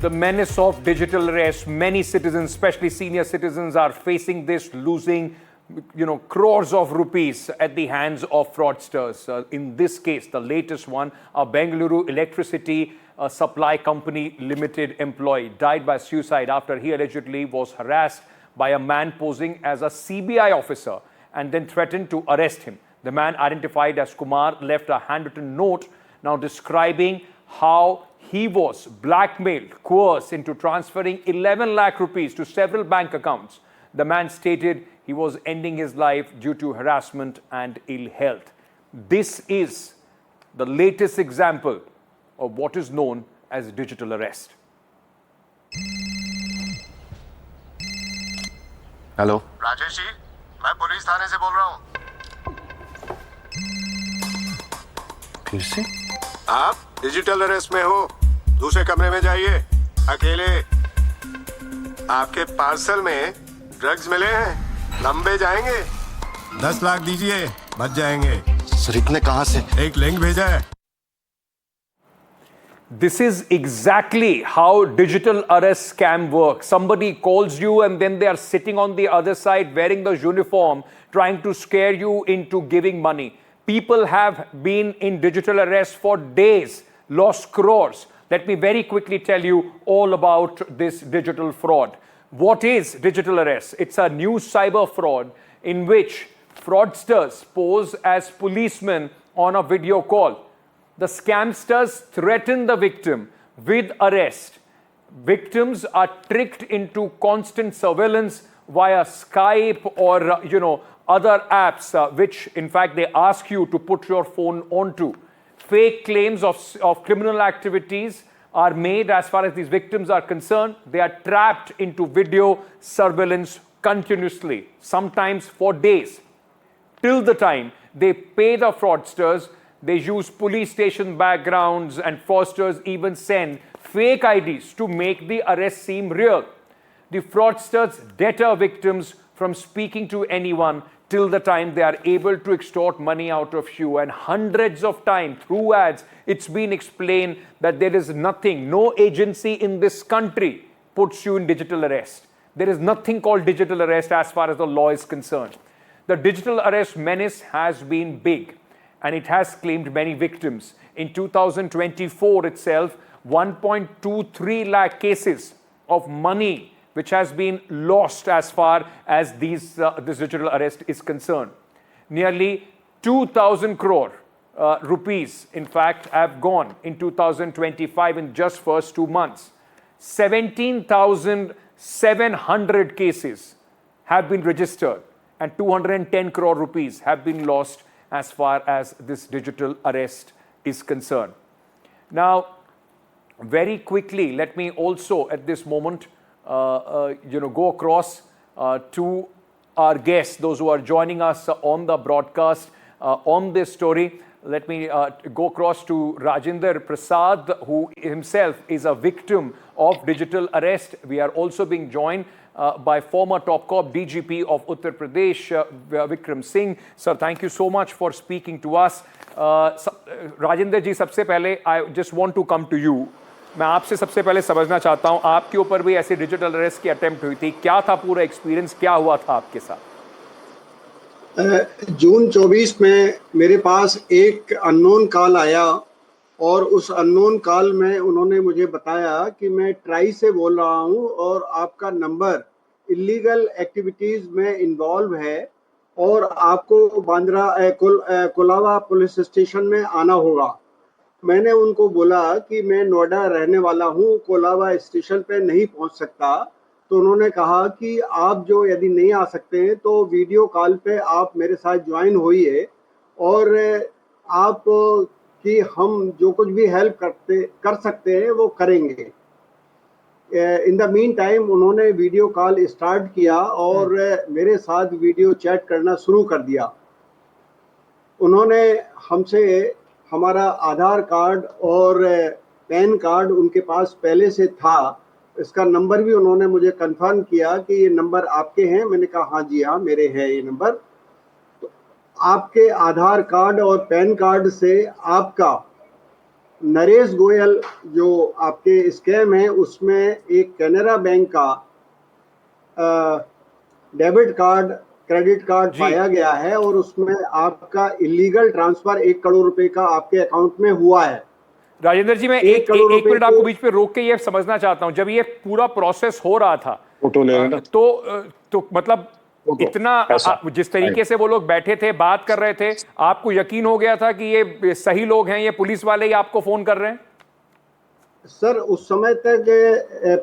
The menace of digital arrest, many citizens, especially senior citizens, are facing this, losing crores of rupees at the hands of fraudsters. In this case, the latest one, a Bengaluru electricity supply company limited employee died by suicide after he allegedly was harassed by a man posing as a CBI officer and then threatened to arrest him. The man, identified as Kumar, left a handwritten note now describing how he was blackmailed, coerced into transferring 11 lakh rupees to several bank accounts. The man stated he was ending his life due to harassment and ill health. This is the latest example of what is known as digital arrest. Hello Rajesh ji, मैं police थाने से बोल रहा हूँ। फिर से आप digital arrest में हो, दूसरे कमरे में जाइए, अकेले। आपके पार्सल में ड्रग्स मिले हैं, लंबे जाएंगे। 10 लाख दीजिए, बच जाएंगे। सर इतने कहाँ से? एक लिंक भेजा है। This is exactly how digital arrest scam works. Somebody calls you and then they are sitting on the other side wearing the uniform, trying to scare you into giving money. People have been in digital arrest for days, lost crores. Let me very quickly tell you all about this digital fraud. What is digital arrest? It's a new cyber fraud in which fraudsters pose as policemen on a video call. The scamsters threaten the victim with arrest. Victims are tricked into constant surveillance via Skype or other apps, which in fact they ask you to put your phone onto. Fake claims of criminal activities are made as far as these victims are concerned. They are trapped into video surveillance continuously, sometimes for days, till the time they pay the fraudsters. They use police station backgrounds, and fraudsters even send fake IDs to make the arrest seem real. The fraudsters deter victims from speaking to anyone till the time they are able to extort money out of you. And hundreds of times through ads, it's been explained that there is nothing, no agency in this country puts you in digital arrest. There is nothing called digital arrest as far as the law is concerned. The digital arrest menace has been big, and it has claimed many victims. In 2024 itself, 1.23 lakh cases of money which has been lost as far as this digital arrest is concerned. Nearly 2,000 crore rupees, in fact, have gone in 2025 in just first 2 months. 17,700 cases have been registered, and 210 crore rupees have been lost as far as this digital arrest is concerned. Now, very quickly, let me also at this moment go across to our guests, those who are joining us on the broadcast on this story. Let me go across to Rajinder Prasad, who himself is a victim of digital arrest. We are also being joined by former top cop DGP of Uttar Pradesh, Vikram Singh. Sir, thank you so much for speaking to us. Rajinder ji, सबसे पहले I just want to come to you. मैं आपसे सबसे पहले समझना चाहता हूं, आपके ऊपर भी ऐसी डिजिटल अरेस्ट की अटेम्प्ट हुई थी, क्या था पूरा एक्सपीरियंस, क्या हुआ था आपके साथ? जून 24 में मेरे पास एक अननोन कॉल आया, और उस अननोन कॉल में उन्होंने मुझे बताया कि मैं ट्राई से बोल रहा हूं और आपका नंबर इलीगल एक्टिविटीज में इन्वॉल्व है और आपको बांद्रा कोलाबा पुलिस स्टेशन में आना होगा। मैंने उनको बोला कि मैं नोएडा रहने वाला हूं, कोलाबा स्टेशन पे नहीं पहुंच सकता। तो उन्होंने कहा कि आप जो यदि नहीं आ सकते हैं तो वीडियो कॉल पे आप मेरे साथ ज्वाइन होइए और आप कि हम जो कुछ भी हेल्प कर सकते हैं वो करेंगे। इन द मीन टाइम उन्होंने वीडियो कॉल स्टार्ट किया और मेरे साथ वीडियो चैट करना शुरू कर दिया। उन्होंने हमसे हमारा आधार कार्ड और पैन कार्ड उनके पास पहले से था, इसका नंबर भी उन्होंने मुझे कंफर्म किया कि ये नंबर आपके हैं। मैंने कहा हाँ जी हाँ मेरे हैं ये नंबर। तो आपके आधार कार्ड और पैन कार्ड से आपका नरेश गोयल जो आपके स्कैम है उसमें एक कैनरा बैंक का डेबिट कार्ड क्रेडिट कार्ड जी। पाया गया है और उसमें आपका इलीगल ट्रांसफर 1 करोड़ रुपए का आपके अकाउंट में हुआ है। राजेंद्र जी, मैं 1 एक करोड़ एक रुपए मिनट आपको को बीच पे रोक के ये समझना चाहता हूं। जब ये पूरा प्रोसेस हो रहा था फोटो ले लेना। तो मतलब फोटो, इतना पैसा। जिस तरीके से वो लोग बैठे थे, बात कर रहे थे, आपको यकीन हो गया था कि ये सही लोग हैं, ये पुलिस वाले ही आपको फोन कर रहे हैं? सर उस समय तक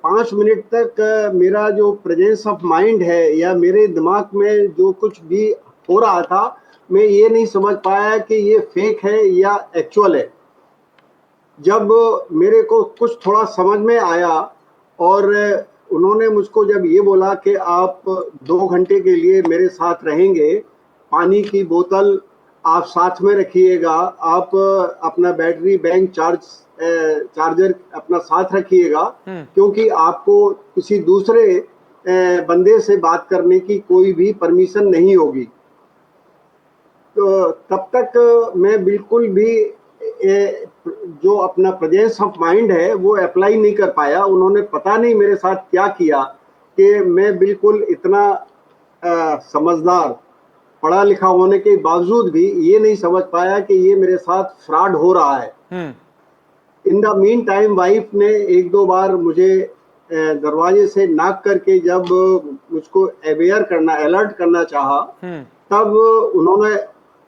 5 मिनट तक मेरा जो प्रेजेंस ऑफ माइंड है या मेरे दिमाग में जो कुछ भी हो रहा था, मैं ये नहीं समझ पाया कि ये फेक है या एक्चुअल है। जब मेरे को कुछ थोड़ा समझ में आया और उन्होंने मुझको जब ये बोला कि आप 2 घंटे के लिए मेरे साथ रहेंगे, पानी की बोतल आप साथ में रखिएगा, आप अपना बैटरी बैंक चार्जर अपना साथ रखिएगा, क्योंकि आपको किसी दूसरे बंदे से बात करने की कोई भी परमिशन नहीं होगी। तो तब तक मैं बिल्कुल भी जो अपना प्रेजेंस ऑफ माइंड है वो अप्लाई नहीं कर पाया। उन्होंने पता नहीं मेरे साथ क्या किया कि मैं बिल्कुल इतना समझदार पढ़ा लिखा होने के बावजूद भी ये नहीं समझ पाया कि ये मेरे साथ फ्रॉड हो रहा है। In the mean time wife ने 1-2 बार मुझे दरवाजे से नॉक करके जब मुझको अलर्ट करना चाहा, तब उन्होंने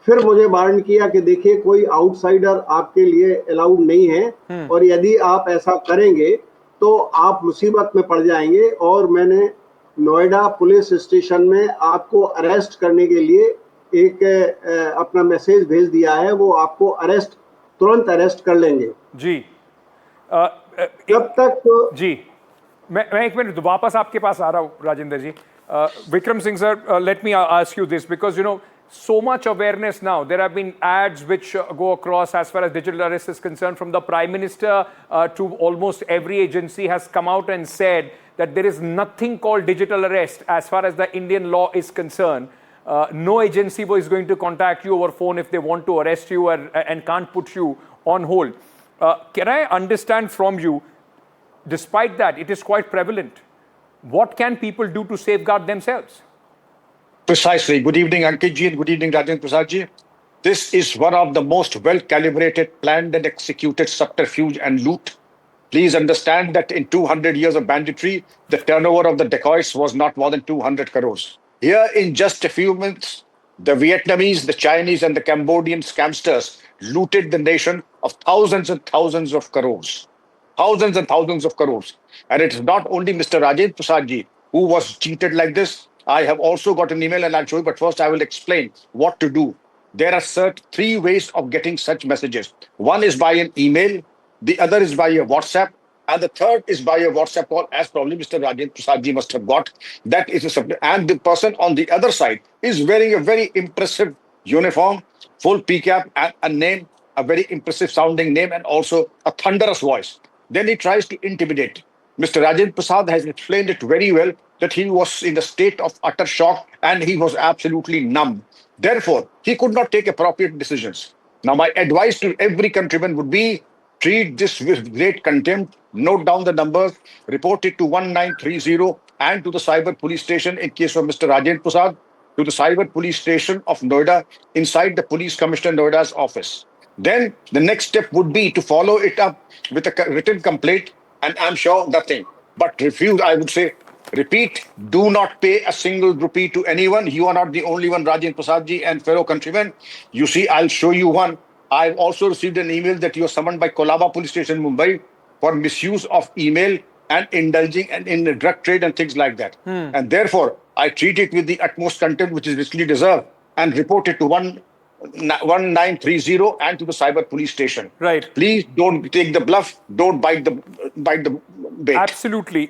फिर मुझे वार्न किया कि देखिए कोई आउटसाइडर आपके लिए अलाउड नहीं है और यदि आप ऐसा करेंगे तो आप मुसीबत में पड़ जाएंगे। और मैंने नोएडा पुलिस स्टेशन में आपको अरेस्ट करने के लिए एक अपना मैसेज भेज दिया है, वो आपको तुरंत अरेस्ट कर लेंगे। जी। जब तक जी, मैं एक मिनट वापस आपके पास आ रहा हूं राजेंद्र जी। Vikram Singh sir, let me ask you this, because so much awareness now. There have been ads which go across as far as digital arrest is concerned, from the Prime Minister to almost every agency has come out and said that there is nothing called digital arrest as far as the Indian law is concerned. No agency is going to contact you over phone if they want to arrest you and can't put you on hold. Can I understand from you, despite that it is quite prevalent, what can people do to safeguard themselves? Precisely. Good evening, Ankit ji, and good evening, Rajendra Prasad ji. This is one of the most well-calibrated, planned and executed subterfuge and loot. Please understand that in 200 years of banditry, the turnover of the dacoits was not more than 200 crores. Here, in just a few minutes, the Vietnamese, the Chinese, and the Cambodian scamsters looted the nation of thousands and thousands of crores. Thousands and thousands of crores. And it's not only Mr. Rajendra Prasad ji who was cheated like this. I have also got an email and I'll show you, but first I will explain what to do. There are 3 ways of getting such messages. One is by an email, the other is by a WhatsApp, and the third is by a WhatsApp call, as probably Mr. Rajendra Prasad ji must have got. That is and the person on the other side is wearing a very impressive uniform, full PCAP, and a name, a very impressive sounding name, and also a thunderous voice. Then he tries to intimidate. Mr. Rajendra Prasad has explained it very well, that he was in a state of utter shock and he was absolutely numb. Therefore, he could not take appropriate decisions. Now, my advice to every countryman would be, treat this with great contempt, note down the numbers, report it to 1930 and to the cyber police station in case of Mr. Rajendra Prasad, to the cyber police station of Noida inside the police commissioner Noida's office. Then the next step would be to follow it up with a written complaint, and I'm sure nothing but refuse, I would say, repeat, do not pay a single rupee to anyone. You are not the only one, Rajendra Prasad ji and fellow countrymen. You see, I'll show you one. I've also received an email that you are summoned by Kolaba Police Station, Mumbai, for misuse of email and indulging in the drug trade and things like that. And therefore, I treat it with the utmost contempt which is richly deserved and report it to 1930 and to the cyber police station. Right. Please don't take the bluff. Don't bite the bait. Absolutely.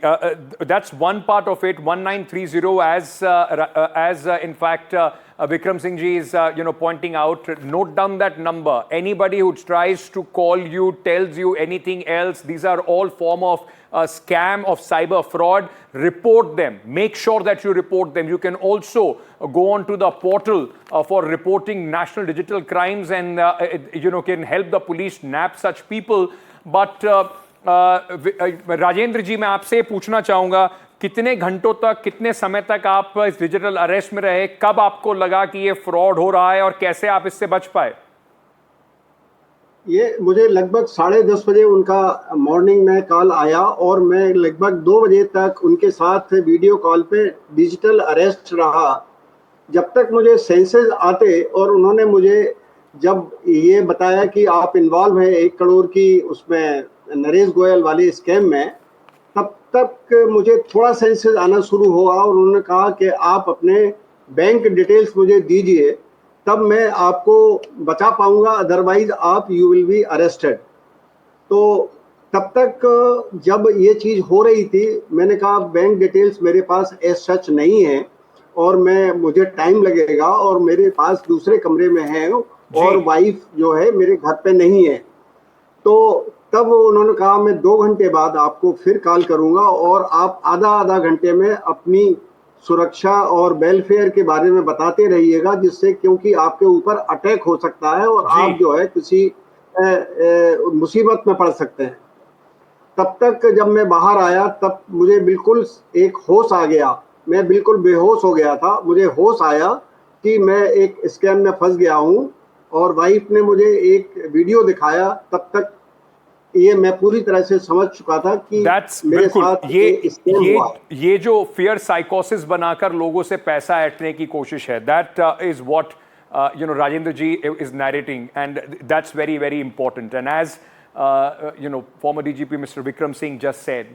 That's one part of it. 1930, as in fact Vikram Singh ji is pointing out. Note down that number. Anybody who tries to call you, tells you anything else, these are all form of scam, of cyber fraud. Report them. Make sure that you report them. You can also go on to the portal for reporting national digital crimes, and can help the police nab such people. But Rajendra जी, मैं आपसे पूछना चाहूंगा, कितने घंटों तक, कितने समय तक आप इस डिजिटल अरेस्ट में रहे? कब आपको लगा कि ये फ्रॉड हो रहा है और कैसे आप इससे बच पाए? ये मुझे लगभग 10:30 बजे उनका मॉर्निंग में कॉल आया और मैं लगभग 2 बजे तक उनके साथ वीडियो कॉल पे डिजिटल अरेस्ट रहा, जब तक मुझे सेंसेस आते। और उन्होंने मुझे जब ये बताया कि आप इन्वॉल्व हैं 1 करोड़ की उसमें नरेश गोयल वाले स्कैम में, तब तक मुझे थोड़ा सेंसेस आना शुरू हुआ और उन्होंने कहा कि आप अपने बैंक डिटेल्स मुझे दीजिए, तब मैं आपको बचा पाऊंगा, अदरवाइज आप यू विल बी अरेस्टेड। तो तब तक जब ये चीज़ हो रही थी, मैंने कहा बैंक डिटेल्स मेरे पास एज सच नहीं है और मुझे टाइम लगेगा और मेरे पास दूसरे कमरे में है और वाइफ जो है मेरे घर पे नहीं है। तो तब उन्होंने कहा मैं 2 घंटे बाद आपको फिर कॉल करूंगा और आप आधा घंटे में अपनी सुरक्षा और वेलफेयर के बारे में बताते रहिएगा, जिससे क्योंकि आपके ऊपर अटैक हो सकता है और आप जो है किसी मुसीबत में पड़ सकते हैं। तब तक जब मैं बाहर आया तब मुझे बिल्कुल एक होश आ गया, मैं बिल्कुल बेहोश हो गया था। मुझे होश आया कि मैं एक स्कैम में फंस गया हूँ और वाइफ ने मुझे एक वीडियो दिखाया, तब तक ये मैं पूरी तरह से समझ चुका था कि मेरे साथ ये जो फियर साइकोसिस बनाकर लोगों से पैसा ऐंठने की कोशिश है, that is what Rajendra ji is narrating, and that's very, very important. And as former DGP Mr. Vikram Singh just said,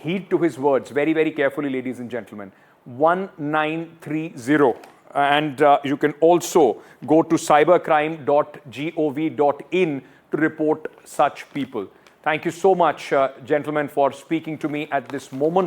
heed to his words very, very carefully, ladies and gentlemen. 1930. And you can also go to cybercrime.gov.in to report such people. Thank you so much, gentlemen, for speaking to me at this moment.